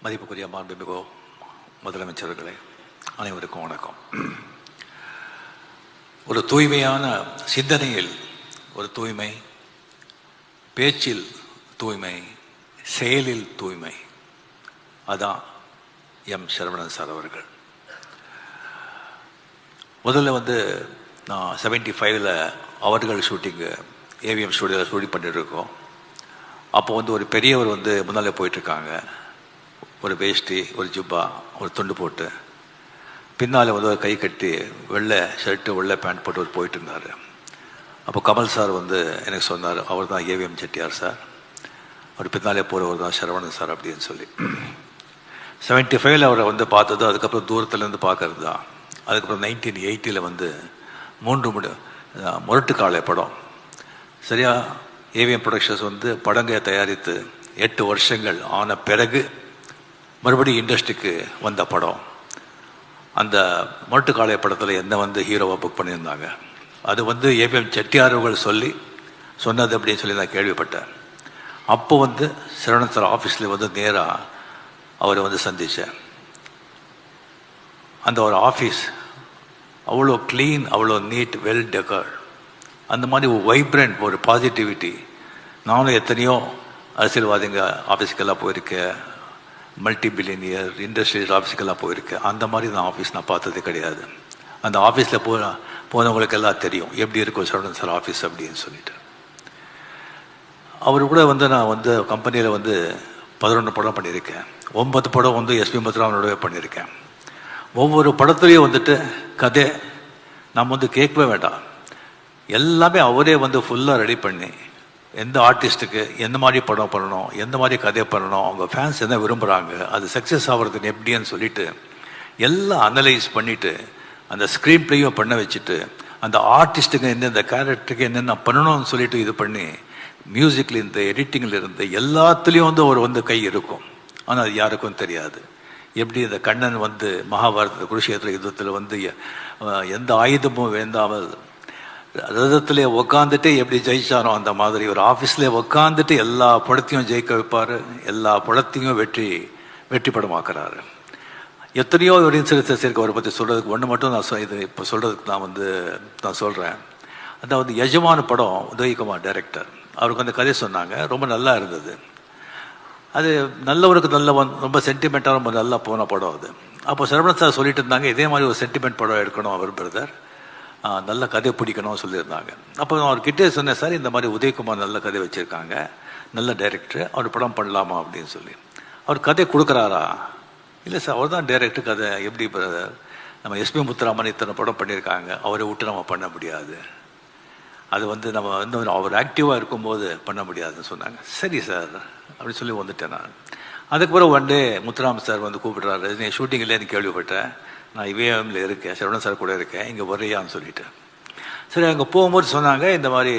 மதிப்புக்குரிய மாண்புமிகு முதலமைச்சர்களே, அனைவருக்கும் வணக்கம். ஒரு தூய்மையான சிந்தனையில் ஒரு தூய்மை, பேச்சில் தூய்மை, செயலில் தூய்மை, அதான் எம் சரவணன் சார் அவர்கள். முதல்ல நான் 75 அவர்கள் ஷூட்டிங்கு ஏவிஎம் ஸ்டுடியோவில் ஷூட்டிங் பண்ணிட்டு இருக்கோம். அப்போ ஒரு பெரியவர் முன்னாலே போயிட்டுருக்காங்க. ஒரு வேஷ்டி, ஒரு ஜுப்பா, ஒரு துண்டு போட்டு, பின்னால் ஒரு கை கட்டி வெள்ளை ஷர்ட்டு வெள்ளை பேண்ட் போட்டு போயிட்டு இருந்தார். அப்போ கமல் சார் எனக்கு சொன்னார், அவர் தான் ஏவிஎம் செட்டியார் சார், அவர் பின்னாலே போகிறவர் தான் சரவணன் சார் அப்படின்னு சொல்லி. 75 அவரை பார்த்தது, அதுக்கப்புறம் தூரத்துலேருந்து பார்க்கறது தான். அதுக்கப்புறம் 1980 3 முரட்டுக்காலை படம். சரியா ஏவிஎம் ப்ரொடக்ஷன்ஸ் படங்களை தயாரித்து 8 வருஷங்கள் ஆன பிறகு மறுபடியும் இண்டஸ்ட்ரிக்கு வந்த படம். அந்த முரட்டுக்காலை படத்தில் என்ன ஹீரோவாக புக் பண்ணியிருந்தாங்க. அது ஏவிஎம் செட்டியார்கள் சொன்னது அப்படின்னு சொல்லி நான் கேள்விப்பட்டேன். அப்போ சரவணன் சார் ஆஃபீஸில் நேராக அவரை சந்தித்தேன். அந்த ஒரு ஆஃபீஸ் அவ்வளோ க்ளீன், அவ்வளோ நீட், வெல் டெக்கர்ட். அந்த மாதிரி ஒரு வைப்ரண்ட், ஒரு பாசிட்டிவிட்டி. நானும் எத்தனையோ அரசியல்வாதிங்க ஆஃபீஸுக்கெல்லாம் போயிருக்கேன், மல்டி பில்லியனியர் இண்டஸ்ட்ரியல் ஆஃபீஸுக்கெல்லாம் போயிருக்கேன். அந்த மாதிரி நான் பார்த்ததே கிடையாது. அந்த ஆஃபீஸில் போனவங்களுக்கு எல்லாம் தெரியும் எப்படி இருக்கும் சரவணன் சார் ஆஃபீஸ் அப்படின்னு சொல்லிட்டு. அவர் கூட நான் கம்பெனியில் 11 படம் பண்ணியிருக்கேன். 9 படம் எஸ்பி முத்துராமனோடவே பண்ணியிருக்கேன். ஒவ்வொரு படத்துலேயும் கதை நம்ம கேட்கவே வேண்டாம், எல்லாமே அவரே ஃபுல்லாக ரெடி பண்ணி எந்த ஆர்டிஸ்ட்டுக்கு எந்த மாதிரி படம் பண்ணணும், எந்த மாதிரி கதை பண்ணணும், அவங்க ஃபேன்ஸ் என்ன விரும்புகிறாங்க, அது சக்ஸஸ் ஆகிறதுக்கு எப்படின்னு சொல்லிட்டு எல்லாம் அனலைஸ் பண்ணிவிட்டு அந்த ஸ்க்ரீன் ப்ளேயும் பண்ண வச்சுட்டு அந்த ஆர்டிஸ்ட்டுக்கு எந்தெந்த கேரக்டருக்கு என்னென்ன பண்ணணும்னு சொல்லிட்டு இது பண்ணி மியூசிக்கில் இருந்து எடிட்டிங்கில் இருந்து எல்லாத்துலேயும் ஒரு கை இருக்கும். ஆனால் அது யாருக்கும் தெரியாது. எப்படி இந்த கண்ணன் மகாபாரத குருஷேத்திர யுத்தத்தில் எந்த ஆயுதமும் வேண்டாமல் ரதத்திலே உக்காந்துட்டு எப்படி ஜெயிச்சாரோ அந்த மாதிரி ஒரு ஆஃபீஸ்லேயே உக்காந்துட்டு எல்லா படத்தையும் ஜெயிக்க வைப்பார், எல்லா படத்தையும் வெற்றி படமாக்குறாரு. எத்தனையோ ஒரு இன்சிடென்ட்ஸ் இருக்கு அவரை பற்றி சொல்கிறதுக்கு. ஒன்று மட்டும் நான் இது இப்போ சொல்கிறதுக்கு நான் சொல்கிறேன். அதாவது எஜமான படம் உதயகுமார் டைரக்டர், அவருக்கு கதை சொன்னாங்க, ரொம்ப நல்லா இருந்தது. அது நல்லவருக்கு ரொம்ப சென்டிமெண்ட்டாக ரொம்ப நல்லா போன படம் அது. அப்போ சரவணன் சார் சொல்லிட்டு இருந்தாங்க, இதே மாதிரி ஒரு சென்டிமெண்ட் படம் எடுக்கணும் அவர் பிரதர், நல்ல கதை பிடிக்கணும்னு சொல்லியிருந்தாங்க. அப்போ நான் அவர்கிட்டே சொன்னேன், சார் இந்த மாதிரி உதயகுமார் நல்ல கதை வச்சுருக்காங்க, நல்ல டைரக்டர், அவர் படம் பண்ணலாமா அப்படின்னு சொல்லி. அவர் கதை கொடுக்குறாரா? இல்லை சார், அவர் தான் டைரக்டர், கதை எப்படி பிரதர், நம்ம எஸ்பி முத்துராமன் இத்தனை படம் பண்ணியிருக்காங்க, அவரை விட்டு நம்ம பண்ண முடியாது, அது நம்ம அவர் ஆக்டிவாக இருக்கும்போது பண்ண முடியாதுன்னு சொன்னாங்க. சரி சார் அப்படின்னு சொல்லி வந்துட்டேன் நான். அதுக்கப்புறம் ஒன் டே முத்துராமன் சார் கூப்பிடுறாரு, நீ ஷூட்டிங் இல்லைன்னு கேள்விப்பட்டேன், நான் இவேஎம்ல இருக்கேன், சரவணன் சார் கூட இருக்கேன், இங்கே வரையான்னு சொல்லிட்டு. சரி, அங்கே போகும்போது சொன்னாங்க, இந்த மாதிரி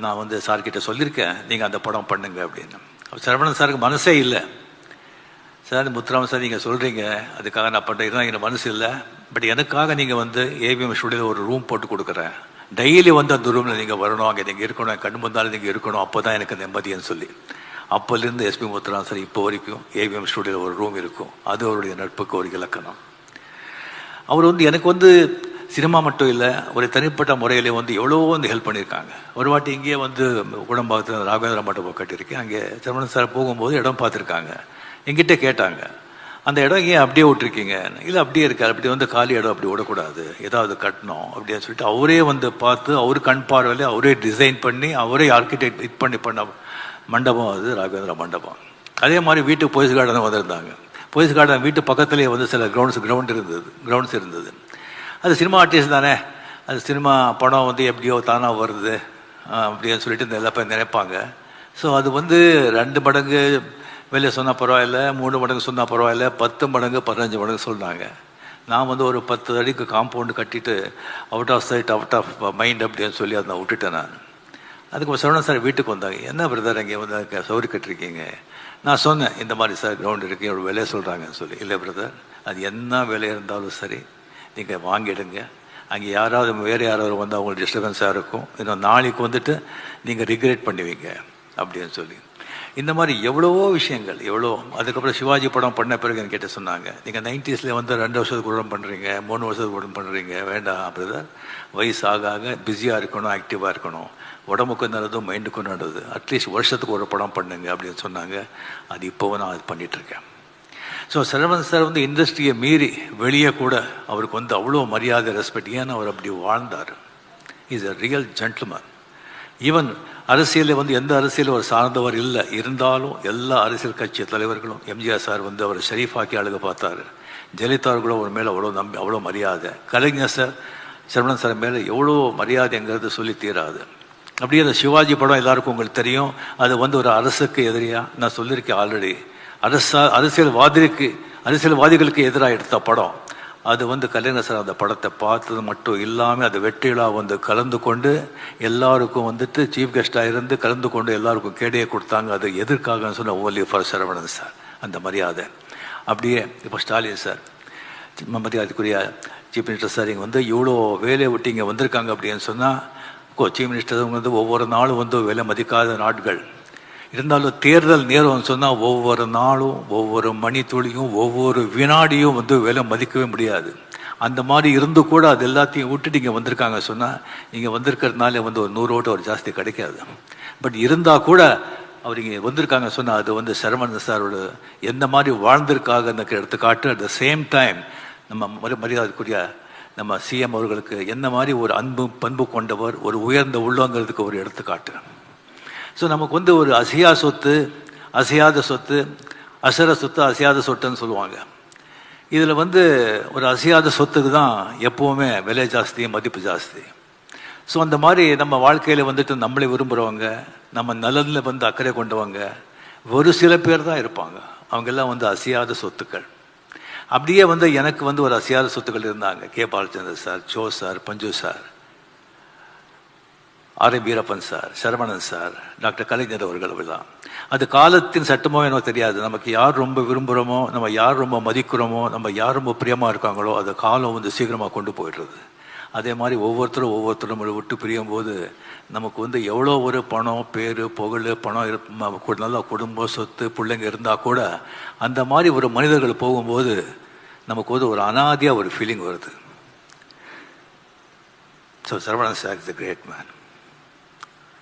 நான் சார்கிட்ட சொல்லியிருக்கேன், நீங்கள் அந்த படம் பண்ணுங்க அப்படின்னு. சரவணன் சாருக்கு மனசே இல்லை. சார் முத்துராமன் சார் நீங்கள் சொல்கிறீங்க, அதுக்காக நான் பண்ணுறேன், எனக்கு மனசு இல்லை, பட் எனக்காக நீங்கள் ஏவிஎம் ஸ்டுடியோவில் ஒரு ரூம் போட்டு கொடுக்குறேன், டெய்லி அந்த ரூமில் நீங்கள் வரணும், அங்கே நீங்கள் இருக்கணும், கண் முந்தாலும் நீங்கள் இருக்கணும், அப்போ தான் எனக்கு நிம்மதின்னு சொல்லி. அப்போலேருந்து எஸ்பி முத்துராமன் சார் இப்போ வரைக்கும் ஏவிஎம் ஸ்டுடியோவில் ஒரு ரூம் இருக்கும். அது அவருடைய நட்புக்கு ஒரு இலக்கணம். அவர் எனக்கு சினிமா மட்டும் இல்லை, ஒரு தனிப்பட்ட முறையிலே எவ்வளவோ ஹெல்ப் பண்ணியிருக்காங்க. ஒரு வாட்டி இங்கேயே குடம்பாக்கத்தில் ராகவேந்திர மண்டபம் கட்டியிருக்கேன். அங்கே சரவணன் சார் போகும்போது இடம் பார்த்துருக்காங்க. எங்கிட்ட கேட்டாங்க, அந்த இடம் ஏன் அப்படியே விட்டுருக்கீங்க? இல்லை அப்படியே இருக்கார், அப்படி காலி இடம் அப்படி விடக்கூடாது, ஏதாவது கட்டணும் அப்படின்னு சொல்லிட்டு அவரே பார்த்து அவர் கண் பார்வையில் அவரே டிசைன் பண்ணி அவரே ஆர்கிடெக்ட் பண்ண மண்டபம் அது ராகவேந்திர மண்டபம். அதே மாதிரி வீட்டுக்கு போயஸ் கார்டன் வந்திருந்தாங்க. போயஸ் கார்டன் வீட்டு பக்கத்துலேயே சில கிரவுண்ட்ஸ் இருந்தது. அது சினிமா ஆர்டிஸ்ட் தானே, அது சினிமா படம் எப்படியோ தானாக வருது அப்படின்னு சொல்லிட்டு எல்லா பேர் நினைப்பாங்க. ஸோ அது 2 மடங்கு வெளியே சொன்னால் பரவாயில்ல, 3 மடங்கு சொன்னால் பரவாயில்ல, 10 மடங்கு 15 மடங்கு சொன்னாங்க. நான் ஒரு 10 அடிக்கு காம்பவுண்டு கட்டிட்டு out of sight out of mind அப்படின்னு சொல்லி அதை நான் விட்டுட்டேன் நான். அதுக்கு சரவணன் சார் வீட்டுக்கு வந்தாங்க, என்ன பிரதர் இங்கே சௌரி கட்டிருக்கீங்க? நான் சொன்னேன், இந்த மாதிரி சார் கிரவுண்ட் இருக்குது, ஒரு வேலையை சொல்கிறாங்கன்னு சொல்லி. இல்லை பிரதர், அது என்ன வேலை இருந்தாலும் சரி நீங்கள் வாங்கிடுங்க, அங்கே யாராவது வேறு யாராவது அவங்களுக்கு டிஸ்டர்பன்ஸாக இருக்கும், இன்னும் நாளைக்கு நீங்கள் ரிக்ரெட் பண்ணுவீங்க அப்படின்னு சொல்லி. இந்த மாதிரி எவ்வளவோ விஷயங்கள், எவ்வளோ. அதுக்கப்புறம் சிவாஜி படம் பண்ண பிறகு எனக்கு கேட்ட சொன்னாங்க, நீங்கள் 90s வந்து 2 வருஷத்துக்கு உடம்பு பண்ணுறீங்க, 3 வருஷத்துக்கு உடம்பு பண்ணுறீங்க, வேண்டாம் பிரதர். வயசு ஆக ஆக பிஸியாக இருக்கணும், ஆக்டிவாக இருக்கணும், உடம்புக்கும் நல்லது, மைண்டுக்கும் நல்லது, அட்லீஸ்ட் வருஷத்துக்கு ஒரு படம் பண்ணுங்க அப்படின்னு சொன்னாங்க. அது இப்போவும் நான் அது பண்ணிகிட்ருக்கேன். ஸோ சரவணன் சார் வந்து இண்டஸ்ட்ரியை மீறி வெளியே கூட அவருக்கு வந்து அவ்வளோ மரியாதை, ரெஸ்பெக்ட். ஏன்னா அவர் அப்படி வாழ்ந்தார். Is a real gentleman. Even அரசியலில் வந்து எந்த அரசியலும் அவர் சார்ந்தவர் இல்லை, இருந்தாலும் எல்லா அரசியல் கட்சி தலைவர்களும், எம்ஜிஆர் சார் வந்து அவர் ஷரீஃபாக்கி அழுக பார்த்தாரு, ஜெயலலிதா அவர்களும் அவர் மேலே அவ்வளோ அவ்வளோ மரியாதை, கலைஞர் சார் சரவணன் சார் மேலே எவ்வளோ மரியாதைங்கிறது சொல்லி தீராது. அப்படியே அந்த சிவாஜி படம் எல்லாருக்கும் உங்களுக்கு தெரியும். அது வந்து ஒரு அரசுக்கு எதிரியாக நான் சொல்லியிருக்கேன் ஆல்ரெடி. அரசியல்வாதிகளுக்கு எதிராக எடுத்த படம். அது வந்து கலைஞர் சார் அந்த படத்தை பார்த்தது மட்டும் இல்லாமல் அது வெற்றிலா வந்து கலந்து கொண்டு எல்லாருக்கும் வந்துட்டு சீஃப் கெஸ்டாக இருந்து கலந்து கொண்டு எல்லாருக்கும் கேடையை கொடுத்தாங்க. அது எதற்காகன்னு சொன்ன ஓன்லி ஃபார் சரவணன் சார், அந்த மரியாதை. அப்படியே இப்போ ஸ்டாலின் சார், மரியாதைக்குரிய சீஃப் மினிஸ்டர் சார், இங்கே வந்து இவ்வளோ வேலையை விட்டு இங்கே வந்திருக்காங்க அப்படின்னு சொன்னால், சீஃப் மினிஸ்டர் வந்து ஒவ்வொரு நாளும் வந்து விலை மதிக்காத நாட்கள் இருந்தாலும், தேர்தல் நேரம் சொன்னால் ஒவ்வொரு நாளும், ஒவ்வொரு மணித்துளியும், ஒவ்வொரு வினாடியும் வந்து விலை மதிக்கவே முடியாது. அந்த மாதிரி இருந்து கூட அது எல்லாத்தையும் விட்டுட்டு இங்கே வந்திருக்காங்க சொன்னால், இங்கே வந்திருக்கிறதுனால வந்து ஒரு 100 ஓட்டு ஒரு ஜாஸ்தி கிடைக்காது. பட் இருந்தால் கூட அவர் இங்கே வந்திருக்காங்க சொன்னால் அது வந்து சரவணன் சாரோட எந்த மாதிரி வாழ்ந்திருக்காங்க எடுத்துக்காட்டு. அட் த சேம் டைம் நம்ம மரியாதைக்குரிய நம்ம சிஎம் அவர்களுக்கு என்ன மாதிரி ஒரு அன்பு பண்பு கொண்டவர், ஒரு உயர்ந்த உள்ளங்கிறதுக்கு ஒரு எடுத்துக்காட்டு. ஸோ நமக்கு வந்து ஒரு அசையாத சொத்து, அசையாத சொத்து, அசர சொத்து, அசையாத சொத்துன்னு சொல்லுவாங்க. இதில் வந்து ஒரு அசையாத சொத்துக்கு தான் எப்போவுமே விலை ஜாஸ்தி, மதிப்பு ஜாஸ்தி. ஸோ அந்த மாதிரி நம்ம வாழ்க்கையில் வந்துட்டு நம்மளை விரும்புகிறவங்க, நம்ம நலனில் வந்து அக்கறை கொண்டவங்க ஒரு சில பேர் தான் இருப்பாங்க. அவங்கெல்லாம் வந்து அசையாத சொத்துக்கள். அப்படியே வந்து எனக்கு வந்து ஒரு அசையாத சொத்துக்கள் இருந்தாங்க. K Balachander sir, Jo sir, Panchu sir, R M Veerappan sir, Saravanan sir, doctor Kalaignar அவர்கள் எல்லாம். அது காலத்தின் சட்டமோ எனக்கு தெரியாது. நமக்கு யார் ரொம்ப விரும்புகிறோமோ, நம்ம யார் ரொம்ப மதிக்கிறோமோ, நம்ம யார் ரொம்ப பிரியமாக இருக்காங்களோ, அது காலம் வந்து சீக்கிரமாக கொண்டு போயிடுறது. அதே மாதிரி ஒவ்வொருத்தரும் விட்டு பிரியும் போது நமக்கு வந்து எவ்வளோ ஒரு பணம், பேர், புகழ், பணம், நல்ல குடும்பம், சொத்து, பிள்ளைங்க இருந்தால் கூட அந்த மாதிரி ஒரு மனிதர்கள் போகும்போது நமக்கு வந்து ஒரு அனாதியாக ஒரு ஃபீலிங் வருது. So Saravanan sir is a great man.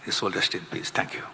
His soul rest in peace. Thank you.